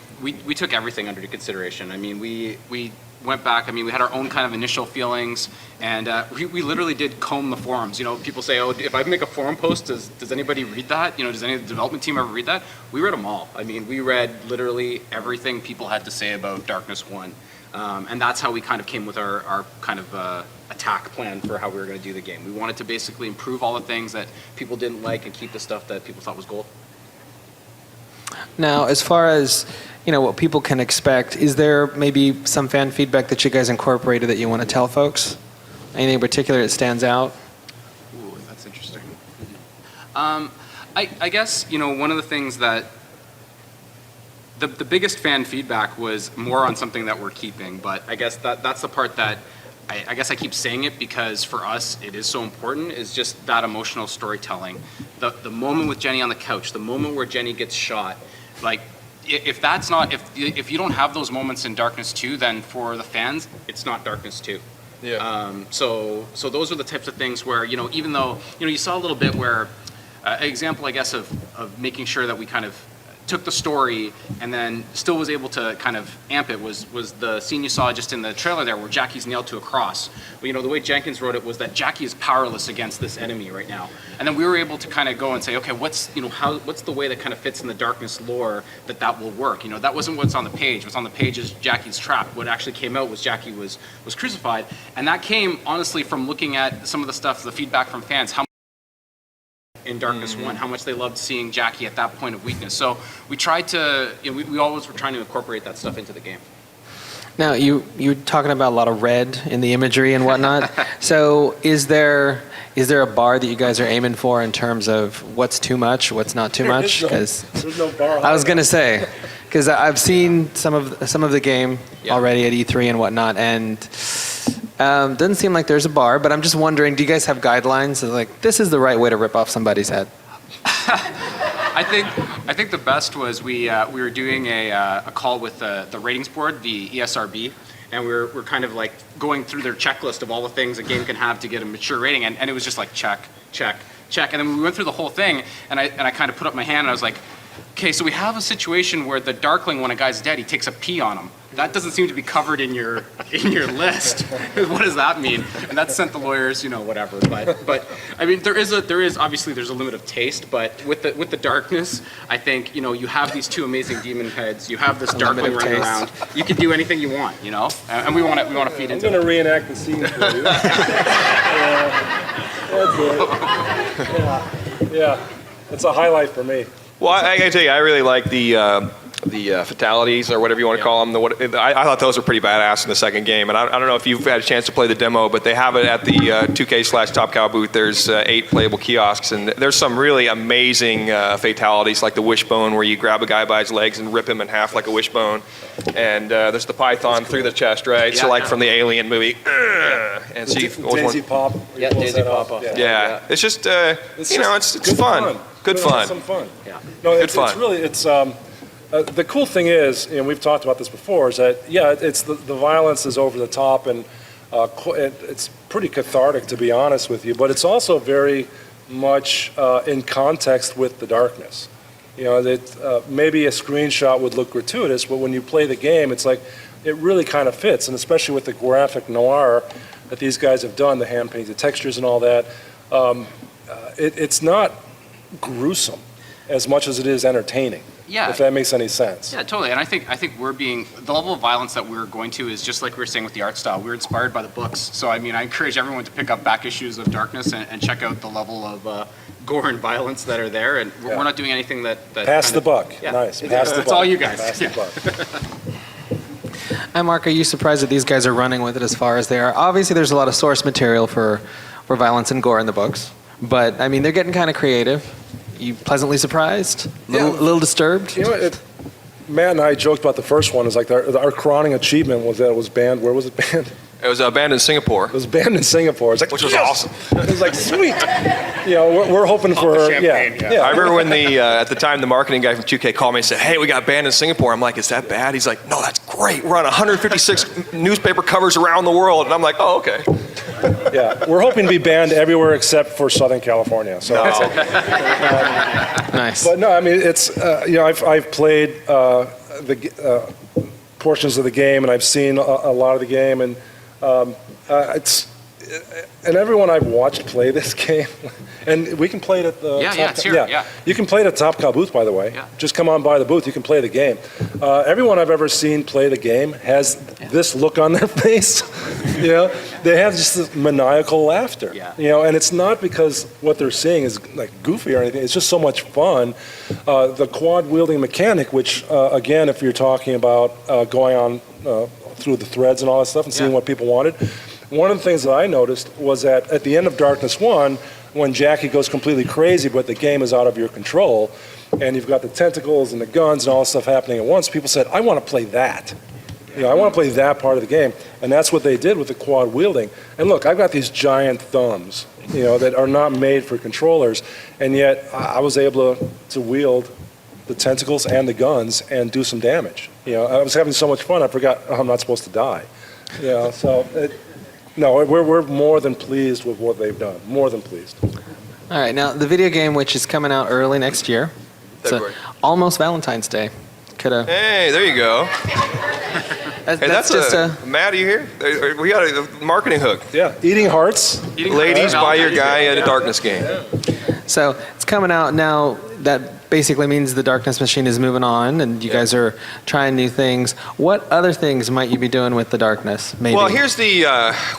S4: took everything under consideration. I mean, we went back, we had our own kind of initial feelings, and we literally did comb the forums. People say, oh, if I make a forum post, does anybody read that? Does any of the development team ever read that? We read them all. We read literally everything people had to say about Darkness 1. And that's how we kind of came with our kind of attack plan for how we were going to do the game. We wanted to basically improve all the things that people didn't like and keep the stuff that people thought was gold.
S1: Now, as far as what people can expect, is there maybe some fan feedback that you guys incorporated that you want to tell folks? Anything in particular that stands out?
S4: Ooh, that's interesting. I guess, one of the things that the biggest fan feedback was more on something that we're keeping, but I guess that's the part that I guess I keep saying it because for us it is so important, is just that emotional storytelling. The moment with Jenny on the couch, the moment where Jenny gets shot, like, if that's not, if you don't have those moments in Darkness 2, then for the fans, it's not Darkness 2.
S2: Yeah.
S4: So those are the types of things where, even though, you saw a little bit where example, I guess, of making sure that we kind of took the story and then still was able to kind of amp it was the scene you saw just in the trailer there where Jackie's nailed to a cross. Well, the way Jenkins wrote it was that Jackie is powerless against this enemy right now. And then we were able to kind of go and say, okay, what's the way that kind of fits in the Darkness lore that will work? That wasn't what's on the page. What's on the page is Jackie's trap. What actually came out was Jackie was crucified. And that came, honestly, from looking at some of the stuff, the feedback from fans, how in Darkness 1, how much they loved seeing Jackie at that point of weakness. So we tried to, we always were trying to incorporate that stuff into the game.
S1: Now, you're talking about a lot of red in the imagery and whatnot. So is there a bar that you guys are aiming for in terms of what's too much, what's not too much? Because
S3: There's no bar.
S1: I was going to say, because I've seen some of the game already at E3 and whatnot, and doesn't seem like there's a bar, but I'm just wondering, do you guys have guidelines of like, this is the right way to rip off somebody's head?
S4: I think the best was we were doing a call with the ratings board, the ESRB, and we're kind of like going through their checklist of all the things a game can have to get a mature rating, and it was just like check, check, check, and then we went through the whole thing, and I kind of put up my hand and I was like, okay, so we have a situation where the Darkling, when a guy's dead, he takes a pee on him. That doesn't seem to be covered in your list. What does that mean? And that sent the lawyers, whatever. But I mean, there is obviously there's a limit of taste. But with the Darkness, I think you have these two amazing demon heads. You have this Darkling running around. You can do anything you want, And we want to feed into.
S3: I'm going to reenact the scene for you. Yeah, it's a highlight for me.
S2: Well, I gotta tell you, I really like the fatalities or whatever you want to call them. I thought those were pretty badass in the second game, and I don't know if you've had a chance to play the demo, but they have it at the 2K/Top Cow booth. There's 8 playable kiosks, and there's some really amazing fatalities, like the wishbone, where you grab a guy by his legs and rip him in half like a wishbone. And there's the python through the chest, right? So like from the Alien movie. And so
S3: Daisy Pop.
S4: Yeah, Daisy Pop.
S2: Yeah, it's just it's fun. Good fun.
S3: Some fun.
S4: Yeah.
S3: No,
S2: Good fun.
S3: It's really the cool thing is, we've talked about this before, is that it's the violence is over the top and it's pretty cathartic, to be honest with you, but it's also very much in context with the Darkness. That maybe a screenshot would look gratuitous, but when you play the game, it's like it really kind of fits, and especially with the graphic noir that these guys have done, the hand painted textures and all that, it's not gruesome as much as it is entertaining.
S4: Yeah.
S3: If that makes any sense.
S4: Yeah, totally. And I think the level of violence that we're going to is just like we were saying with the art style. We're inspired by the books. So I mean, I encourage everyone to pick up back issues of Darkness and check out the level of gore and violence that are there. And we're not doing anything that
S3: Pass the buck.
S4: Yeah.
S3: Nice.
S4: That's all you guys.
S3: Pass the buck.
S1: Hi, Mark. Are you surprised that these guys are running with it as far as they are? Obviously, there's a lot of source material for violence and gore in the books, but I mean, they're getting kind of creative. You pleasantly surprised? A little disturbed?
S3: Matt and I joked about the first one. It's like our crowning achievement was that it was banned. Where was it banned?
S2: It was banned in Singapore.
S3: It was banned in Singapore. It's like,
S2: Which was
S3: yes!
S2: awesome.
S3: It was like, sweet. We're hoping for
S4: champagne,
S3: yeah.
S2: I remember when at the time the marketing guy from 2K called me and said, "Hey, we got banned in Singapore." I'm like, "Is that bad?" He's like, "No, that's great. We're on 156 newspaper covers around the world." And I'm like, "Oh, okay."
S3: Yeah, we're hoping to be banned everywhere except for Southern California. So,
S1: Nice.
S3: but no, I mean it's I've played the portions of the game and I've seen a lot of the game and and everyone I've watched play this game, and we can play it at the
S4: it's here. Yeah.
S3: You can play it at Top Cow booth, by the way.
S4: Yeah.
S3: Just come on by the booth. You can play the game. Everyone I've ever seen play the game has this look on their face. They have just this maniacal laughter.
S4: Yeah.
S3: And it's not because what they're seeing is like goofy or anything. It's just so much fun. The quad wielding mechanic, which again, if you're talking about going on through the threads and all that stuff and seeing what people wanted. One of the things that I noticed was that at the end of Darkness 1, when Jackie goes completely crazy, but the game is out of your control, and you've got the tentacles and the guns and all this stuff happening at once, people said, I want to play that. I want to play that part of the game. And that's what they did with the quad wielding. And look, I've got these giant thumbs, that are not made for controllers, and yet I was able to wield the tentacles and the guns and do some damage. I was having so much fun, I forgot I'm not supposed to die. No, we're more than pleased with what they've done. More than pleased.
S1: All right, now the video game, which is coming out early next year,
S2: February.
S1: almost Valentine's Day. Could have.
S2: Hey, there you go. Hey, that's
S1: just
S2: Matt, are you here? We got a marketing hook.
S3: Yeah, Eating Hearts.
S2: Ladies, buy your guy at a Darkness game.
S1: So it's coming out now. That basically means the Darkness Machine is moving on, and you guys are trying new things. What other things might you be doing with the Darkness? Maybe.
S2: Well, here's the.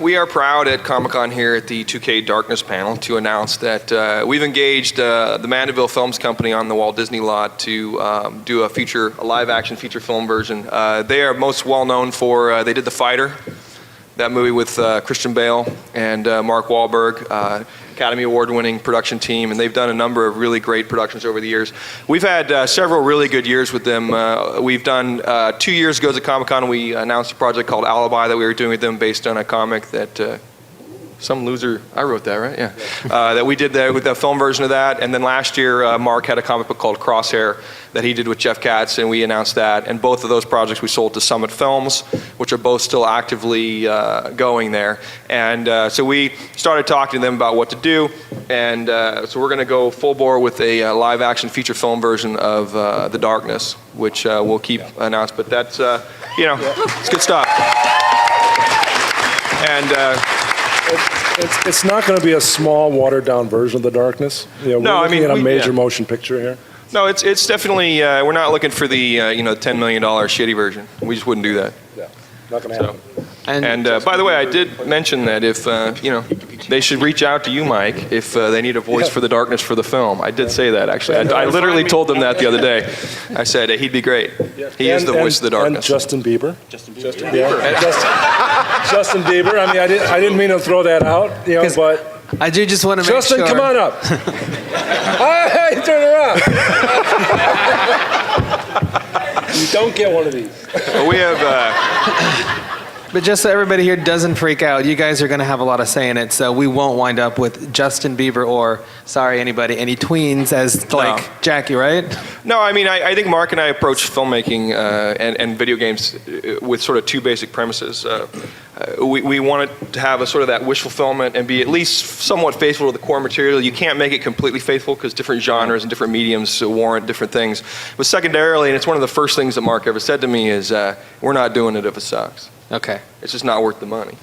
S2: We are proud at Comic-Con here at the 2K Darkness panel to announce that we've engaged the Mandeville Films Company on the Walt Disney lot to do a live-action feature film version. They are most well known for they did The Fighter, that movie with Christian Bale and Mark Wahlberg. Academy Award-winning production team, and they've done a number of really great productions over the years. We've had several really good years with them. We've done 2 years ago at Comic-Con, we announced a project called Alibi that we were doing with them based on a comic that some loser, I wrote that, right? Yeah. That we did with the film version of that. And then last year, Mark had a comic book called Crosshair that he did with Jeff Katz, and we announced that. And both of those projects we sold to Summit Films, which are both still actively going there. And so we started talking to them about what to do. And so we're going to go full bore with a live action feature film version of The Darkness, which we'll keep announced. But that's, it's good stuff. And
S3: It's not going to be a small, watered-down version of The Darkness. We're looking at a major motion picture here.
S2: No, it's definitely, we're not looking for the, $10 million shitty version. We just wouldn't do that.
S3: Yeah, not going to happen.
S2: And by the way, I did mention that if, they should reach out to you, Mike, if they need a voice for The Darkness for the film. I did say that, actually. I literally told them that the other day. I said, he'd be great. He is the voice of The Darkness.
S3: And Justin Bieber. Justin Bieber. I mean, I didn't mean to throw that out, but...
S1: I do just want to make
S3: Justin,
S1: sure.
S3: come on up. Hey, turn around. You don't get one of these.
S2: Well, we have...
S1: But just so everybody here doesn't freak out, you guys are going to have a lot of say in it, so we won't wind up with Justin Bieber or, sorry, any tweens as, Jackie, right?
S2: No, I mean, I think Mark and I approach filmmaking and video games with sort of two basic premises. We want it to have a sort of that wish fulfillment and be at least somewhat faithful to the core material. You can't make it completely faithful because different genres and different mediums warrant different things. But secondarily, and it's one of the first things that Mark ever said to me, is we're not doing it if it sucks.
S1: Okay.
S2: It's just not worth the money,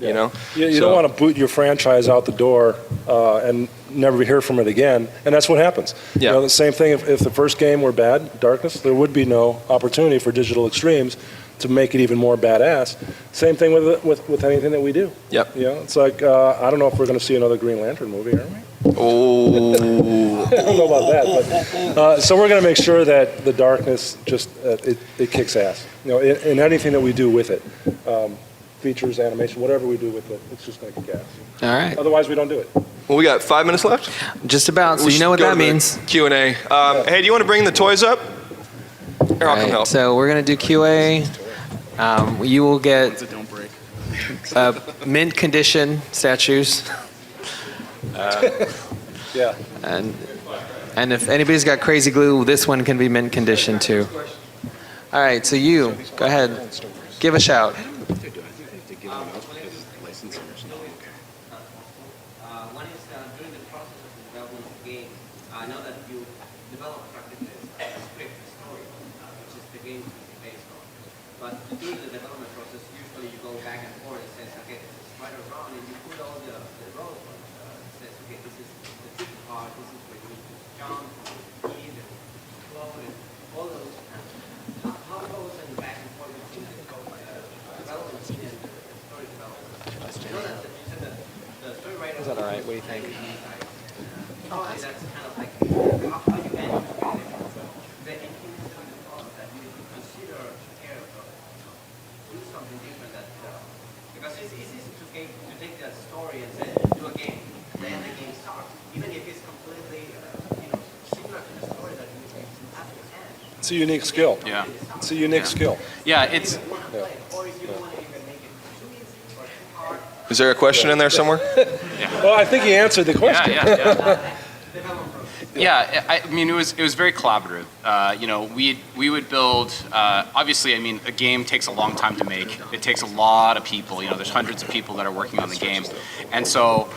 S2: you know?
S3: You don't want to boot your franchise out the door and never hear from it again, and that's what happens.
S2: Yeah.
S3: The same thing if the first game were bad, Darkness, there would be no opportunity for Digital Extremes to make it even more badass. Same thing with anything that we do.
S2: Yep.
S3: It's like, I don't know if we're going to see another Green Lantern movie, are we?
S2: Oh.
S3: I don't know about that, but so we're going to make sure that The Darkness just it kicks ass. In anything that we do with it, features, animation, whatever we do with it, it's just going to kick ass.
S1: All right.
S3: Otherwise, we don't do it.
S2: Well, we got 5 minutes left.
S1: Just about, so you know what that means.
S2: Q&A. Hey, do you want to bring the toys up? Here, I'll come help.
S1: So we're going to do QA. You will get
S5: Don't break.
S1: mint condition statues.
S3: Yeah.
S1: And if anybody's got crazy glue, this one can be mint condition too. All right, so you, go ahead. Give a shout.
S6: One is during the process of the development of the game, I know that you develop practically a script story, which is the game is based on. But during the development process, usually you go back and forth and says, okay, this is right or wrong, and you put all the roles on it. Says, okay, this is the tricky part, this is where you need to jump, eat, and float, and all those. How goes and back and forth between the development and the story development? I know that you said that the story writer.
S1: Is that all right? What do you think?
S6: That's kind of like how you manage to get it. But anything in the process that you consider care of, do something different that because it's easy to take that story and say do a game, then the game starts, even if it's completely similar to the story that you have to end.
S3: It's a unique skill.
S4: Yeah.
S3: It's a unique skill.
S4: Yeah, it's
S6: Or if you don't want to even make it too easy or too hard.
S2: Is there a question in there somewhere?
S3: Well, I think he answered the question.
S4: Yeah, I mean, it was very collaborative. We would build. Obviously, I mean, a game takes a long time to make. It takes a lot of people. There's hundreds of people that are working on the game, and so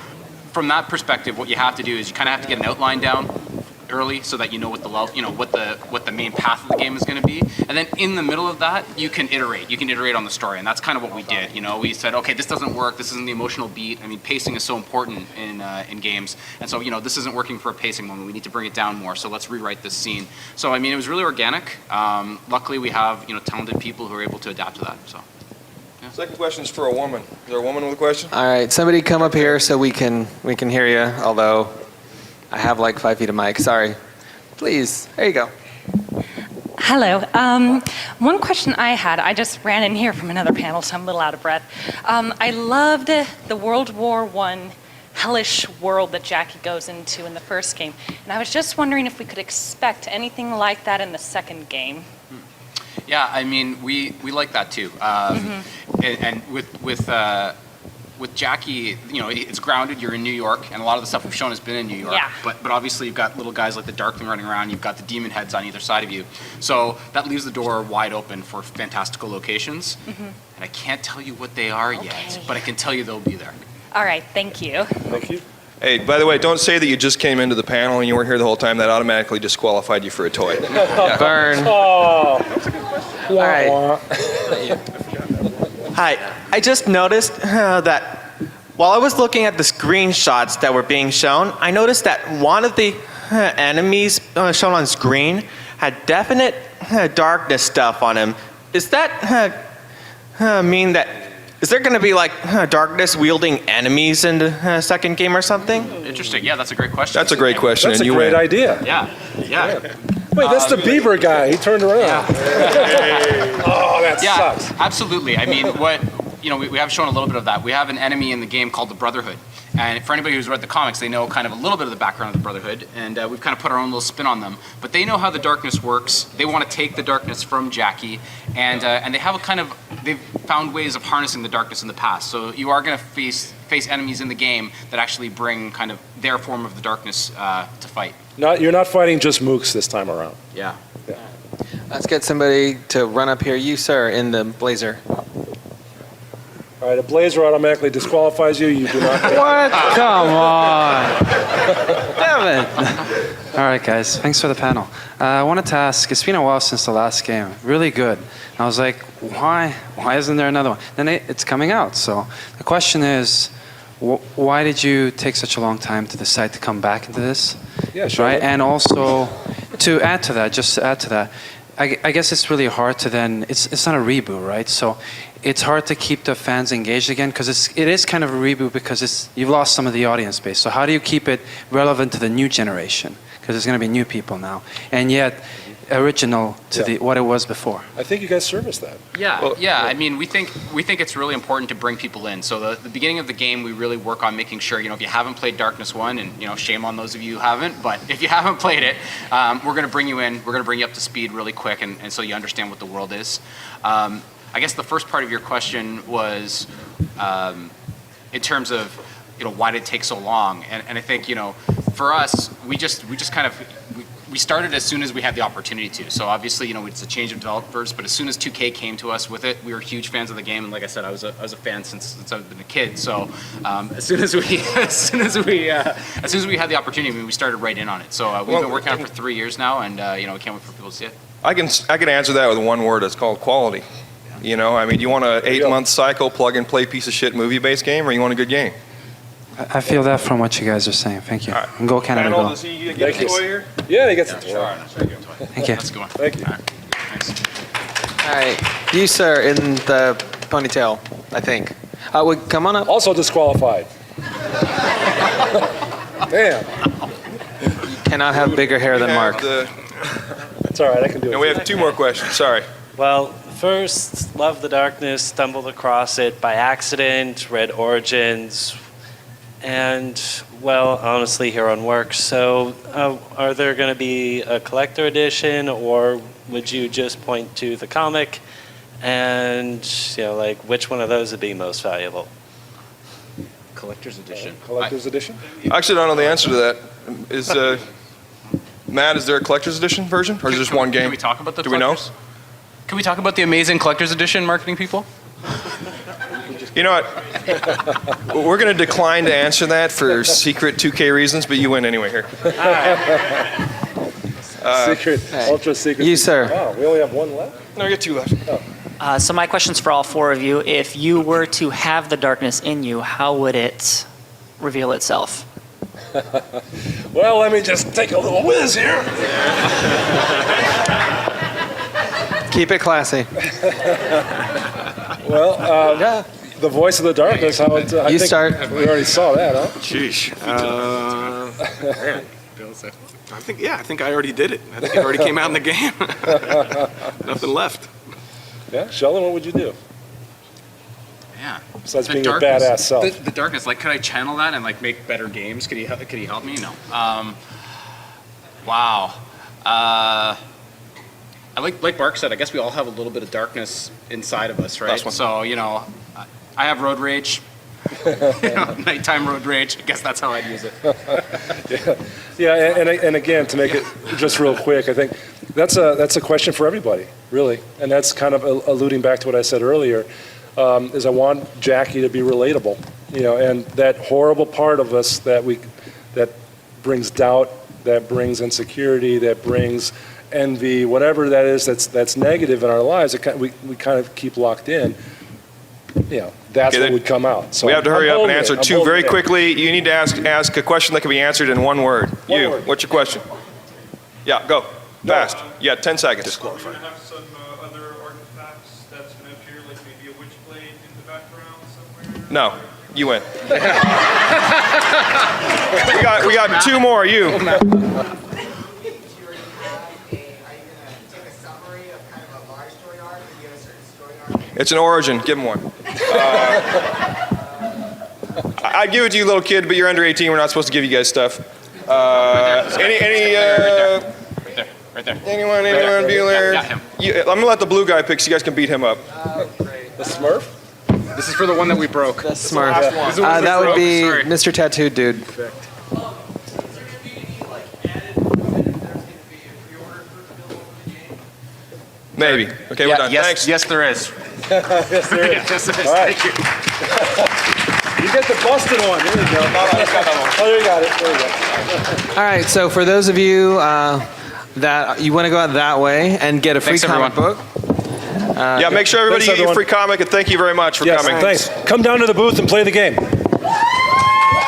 S4: from that perspective, what you have to do is you kind of have to get an outline down early so that you know what the main path of the game is going to be, and then in the middle of that you can iterate on the story, and that's kind of what we did. We said, okay, this doesn't work, this isn't the emotional beat. I mean, pacing is so important in games, and so this isn't working for a pacing moment, we need to bring it down more, so let's rewrite this scene. So I mean, it was really organic. Luckily we have talented people who are able to adapt to that. So
S2: Second question is for a woman. Is there a woman with a question?
S1: All right, somebody come up here so we can hear you, although I have like 5 feet of mic, sorry. Please, there you go.
S7: Hello. One question I had, I just ran in here from another panel, so I'm a little out of breath. I loved the World War I hellish world that Jackie goes into in the first game, and I was just wondering if we could expect anything like that in the second game.
S4: yeah, I mean, we like that too. And with Jackie, it's grounded. You're in New York, and a lot of the stuff we've shown has been in New York.
S7: Yeah.
S4: But obviously, you've got little guys like the Darkling running around. You've got the demon heads on either side of you. So that leaves the door wide open for fantastical locations. And I can't tell you what they are yet, but I can tell you they'll be there.
S7: All right, thank you.
S3: Thank you.
S2: Hey, by the way, don't say that you just came into the panel and you weren't here the whole time. That automatically disqualified you for a toy.
S1: Burn.
S3: Oh.
S1: All right.
S8: Hi, I just noticed that while I was looking at the screenshots that were being shown, I noticed that one of the enemies shown on screen had definite darkness stuff on him. Does that mean that, is there going to be like darkness wielding enemies in the second game or something?
S4: Interesting. Yeah, that's a great question.
S2: That's a great question,
S3: That's
S2: and
S3: a
S2: you
S3: great
S2: win.
S3: idea.
S4: Yeah.
S3: Wait, that's the Bieber guy. He turned around. Oh, that
S4: Yeah,
S3: sucks.
S4: absolutely. I mean, we have shown a little bit of that. We have an enemy in the game called the Brotherhood. And for anybody who's read the comics, they know kind of a little bit of the background of the Brotherhood. And we've kind of put our own little spin on them. But they know how the darkness works. They want to take the darkness from Jackie. And they have they've found ways of harnessing the darkness in the past. So you are going to face enemies in the game that actually bring kind of their form of the darkness to fight.
S3: You're not fighting just mooks this time around.
S4: Yeah.
S1: Let's get somebody to run up here. You, sir, in the blazer.
S3: All right, a blazer automatically disqualifies you. You do not.
S9: What? Come on. Damn it. All right, guys. Thanks for the panel. I wanted to ask, it's been a while since the last game. Really good. I was like, why isn't there another one? Then it's coming out. So the question is, why did you take such a long time to decide to come back into this?
S3: Yeah, sure.
S9: Right? And also, to add to that, I guess it's really hard to then, it's not a reboot, right? So it's hard to keep the fans engaged again, because it is kind of a reboot because you've lost some of the audience base. So how do you keep it relevant to the new generation? Because there's going to be new people now, and yet original to what it was before.
S3: I think you guys service that.
S4: Yeah. I mean, we think it's really important to bring people in. So the beginning of the game, we really work on making sure, if you haven't played Darkness 1, and shame on those of you who haven't, but if you haven't played it, we're going to bring you in. We're going to bring you up to speed really quick, and so you understand what the world is. I guess the first part of your question was in terms of why did it take so long, and I think for us, we just kind of we started as soon as we had the opportunity to. So obviously, it's a change of developers, but as soon as 2K came to us with it, we were huge fans of the game. And like I said, I was a fan since I've been a kid. So as soon as we had the opportunity, we started right in on it. So we've been working on it for 3 years now, and we can't wait for people to see it.
S2: I can answer that with one word. It's called quality. I mean, you want an 8-month cycle, plug and play piece of shit movie-based game, or you want a good game?
S9: I feel that from what you guys are saying. Thank you.
S2: All right.
S9: And go Canada,
S2: Panel,
S9: go.
S2: does he get a toy here?
S3: Yeah, he gets it.
S9: Thank you.
S4: That's a good one.
S3: Thank you.
S4: All right. Thanks.
S1: All right. You, sir, in the ponytail, I think. Come on up.
S3: Also disqualified. Damn.
S1: Cannot have bigger hair than Mark.
S3: It's all right. I can do it.
S2: And we have 2 more questions. Sorry.
S10: Well, first, love the darkness, stumbled across it by accident, read Origins, and, well, honestly, here on work. So are there going to be a collector edition, or would you just point to the comic? And, which one of those would be most valuable?
S4: Collector's edition.
S3: Collector's edition?
S2: I actually don't know the answer to that. Is Matt, is there a collector's edition version, or is it just one game?
S4: Can we talk about the
S2: Do we know?
S4: collector's? Can we talk about the amazing collector's edition, marketing people?
S2: You know what? We're going to decline to answer that for secret 2K reasons, but you win anyway here.
S3: Secret, ultra secret.
S1: You, sir.
S3: Wow, we only have one left?
S2: No, I got 2 left.
S11: So my question's for all 4 of you. If you were to have the darkness in you, how would it reveal itself?
S3: Well, let me just take a little whiz here.
S1: Keep it classy.
S3: Well, the voice of the darkness, how it, I
S1: You
S3: think
S1: start.
S3: we already saw that, huh?
S5: Sheesh. Man. I think I already did it. I think it already came out in the game. Nothing left.
S3: Yeah, Sheldon, what would you do?
S4: Yeah.
S3: Besides
S4: The
S3: being your
S4: darkness-
S3: badass self.
S4: The darkness, like, could I channel that and like make better games? Could he help me? No. Wow. I like Mark said, I guess we all have a little bit of darkness inside of us, right?
S2: Last one.
S4: So, you know, I have road rage. Nighttime road rage. I guess that's how I'd use it.
S3: Yeah, and again, to make it just real quick, I think that's a question for everybody, really. And that's kind of alluding back to what I said earlier, is I want Jackie to be relatable, you know, and that horrible part of us that brings doubt, that brings insecurity, that brings envy, whatever that is that's negative in our lives, we kind of keep locked in. You know, that's
S2: Okay,
S3: what
S2: then
S3: would come out. So
S2: We have to hurry
S3: I'm
S2: up and
S3: holding
S2: answer
S3: it. I'm
S2: 2
S3: holding
S2: very
S3: it.
S2: quickly. You need to ask a question that can be answered in 1 word.
S3: One word.
S2: What's your question? Yeah, go. Fast. Yeah, 10 seconds.
S12: Disqualified. We're going to have some other artifacts that's going to appear, like maybe a witchblade in the background somewhere?
S2: No, you win. we got 2 more. You. It's an origin. Give him one. I'd give it to you, little kid, but you're under 18. We're not supposed to give you guys stuff.
S4: Right there.
S2: Anyone, Bueller?
S4: Yeah, him.
S2: I'm gonna let the blue guy pick so you guys can beat him up.
S3: The Smurf?
S4: This is for the one that we broke.
S1: Smurf.
S4: This is the one
S1: That
S4: we
S1: would
S4: broke.
S1: be
S4: Sorry.
S1: Mr. Tattooed Dude.
S2: Maybe. Okay, we're done. Thanks.
S4: Yes, there is.
S3: Yes, there is.
S4: Yes, there is.
S3: All right.
S4: Thank you.
S3: You get the busted one. There you go. Oh, there you got it. There you go.
S1: All right, so for those of you that you want to go out that way and get a free
S4: Thanks,
S1: comic
S4: everyone.
S1: book,
S2: Yeah, make sure everybody
S3: Thanks,
S2: get a
S3: everyone.
S2: free comic, and thank you very much for
S3: Yes,
S2: coming.
S3: thanks. Come down to the booth and play the game.